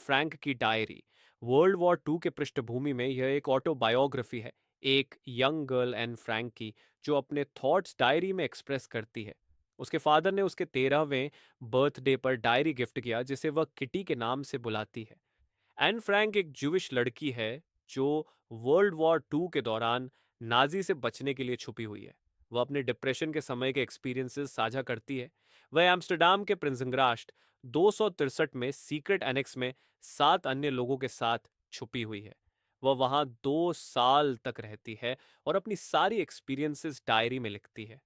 Frank की diary. World war to के पृष्ठभूमि में यह एक ऑटोबायोग्राफी है, एक यंग गर्ल एंड फ्रैंक की, जो अपने थॉट्स डायरी में एक्सप्रेस करती है। उसके फादर ने उसके 13वें बर्थडे पर डायरी गिफ्ट किया, जिसे वह किटी के नाम से बुलाती है। एन फ्रैंक एक जूविश लड़की है जो वर्ल्ड वॉर टू के दौरान नाजी से बचने के लिए छुपी हुई है। वह अपने डिप्रेशन के समय के एक्सपीरियंसेस साझा करती है। वह एम्स्टर्डम के प्रिंसनग्रास्ट 263 में सीक्रेट एनेक्स में 7 अन्य लोगों के साथ छुपी हुई है। वह वहां 2 साल तक रहती है और अपनी सारी एक्सपीरियंसेस डायरी में लिखती है।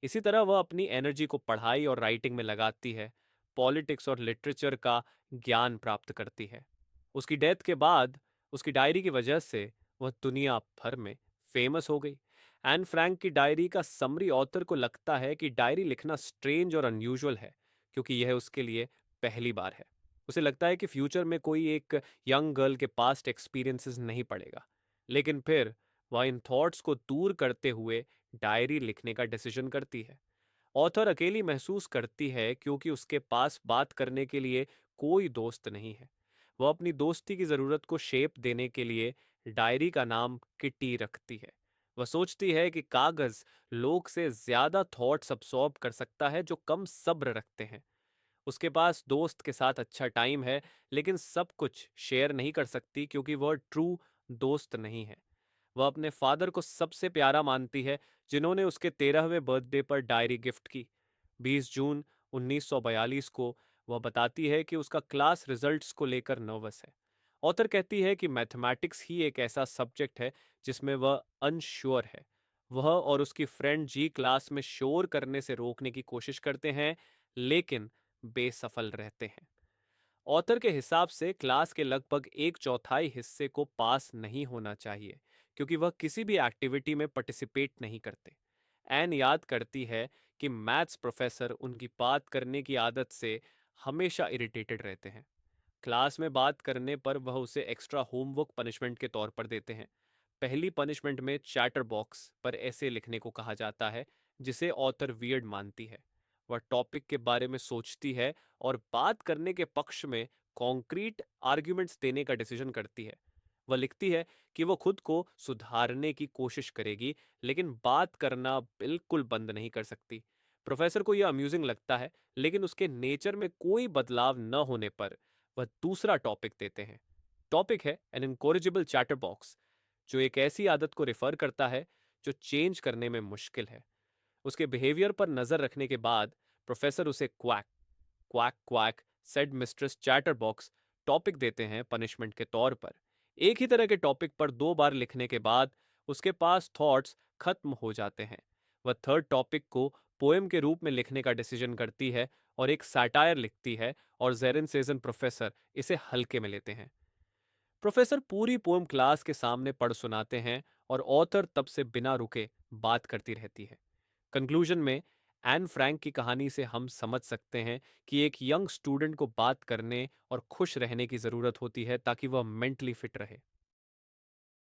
इसी तरह वह अपनी एनर्जी को पढ़ाई और राइटिंग में लगाती है, पॉलिटिक्स और लिटरेचर का ज्ञान प्राप्त करती है। उसकी डेथ के बाद उसकी डायरी की वजह से वह दुनिया भर में फेमस हो गई। एन फ्रैंक की डायरी का समरी ऑथर को लगता है कि डायरी लिखना स्ट्रेंज और अनयूजुअल है, क्योंकि यह उसके लिए पहली बार है। उसे लगता है कि फ्यूचर में कोई एक यंग गर्ल के पास्ट एक्सपीरियंसेस नहीं पड़ेगा। लेकिन फिर वह इन थॉट्स को दूर करते हुए डायरी लिखने का डिसीजन करती है। ऑथर अकेली महसूस करती है क्योंकि उसके पास बात करने के लिए कोई दोस्त नहीं है। वह अपनी दोस्ती की जरूरत को शेप देने के लिए डायरी का नाम किटी रखती है। वह सोचती है कि कागज लोग से ज्यादा थॉट्स अब्सॉर्ब कर सकता है जो कम सब्र रखते हैं। उसके पास दोस्त के साथ अच्छा टाइम है, लेकिन सब कुछ शेयर नहीं कर सकती क्योंकि वह ट्रू दोस्त नहीं है। वह अपने फादर को सबसे प्यारा मानती है, जिन्होंने उसके 13वें बर्थडे पर डायरी गिफ्ट की। 20 जून 1942 को वह बताती है कि उसका क्लास रिजल्ट्स को लेकर नर्वस है। ऑथर कहती है कि मैथमेटिक्स ही एक ऐसा सब्जेक्ट है जिसमें वह अनश्योर है। वह और उसकी फ्रेंड जी क्लास में शोर करने से रोकने की कोशिश करते हैं, लेकिन बेसफल रहते हैं। ऑथर के हिसाब से क्लास के लगभग एक चौथाई हिस्से को पास नहीं होना चाहिए, क्योंकि वह किसी भी एक्टिविटी में पार्टिसिपेट नहीं करते। एन याद करती है कि मैथ्स प्रोफेसर उनकी बात करने की आदत से हमेशा इरिटेटेड रहते हैं। क्लास में बात करने पर वह उसे एक्स्ट्रा होमवर्क पनिशमेंट के तौर पर देते हैं। पहली पनिशमेंट में चैटर बॉक्स पर ऐसे लिखने को कहा जाता है, जिसे ऑथर वियर्ड मानती है। वह टॉपिक के बारे में सोचती है और बात करने के पक्ष में कॉन्क्रीट आर्ग्यूमेंट्स देने का डिसीजन करती है। वह लिखती है कि वह खुद को सुधारने की कोशिश करेगी, लेकिन बात करना बिल्कुल बंद नहीं कर सकती। प्रोफेसर को यह अम्यूजिंग लगता है, लेकिन उसके नेचर में कोई बदलाव न होने पर वह दूसरा टॉपिक देते हैं। टॉपिक है एन इनकोरिजिबल चैटर बॉक्स, जो एक ऐसी आदत को रिफर करता है जो चेंज करने में मुश्किल है। उसके बिहेवियर पर नजर रखने के बाद प्रोफेसर उसे quack quack quack said mistress chatter box topic देते हैं पनिशमेंट के तौर पर। एक ही तरह के टॉपिक पर 2 बार लिखने के बाद उसके पास थॉट्स खत्म हो जाते हैं। वह थर्ड टॉपिक को पोएम के रूप में लिखने का डिसीजन करती है और एक सैटायर लिखती है, और जेरन सेजन प्रोफेसर इसे हल्के में लेते हैं। प्रोफेसर पूरी पोएम क्लास के सामने पढ़ सुनाते हैं और ऑथर तब से बिना रुके बात करती रहती है। कंक्लूजन में एन फ्रैंक की कहानी से हम समझ सकते हैं कि एक यंग स्टूडेंट को बात करने और खुश रहने की ज़रूरत होती है ताकि वह मेंटली फिट रहे।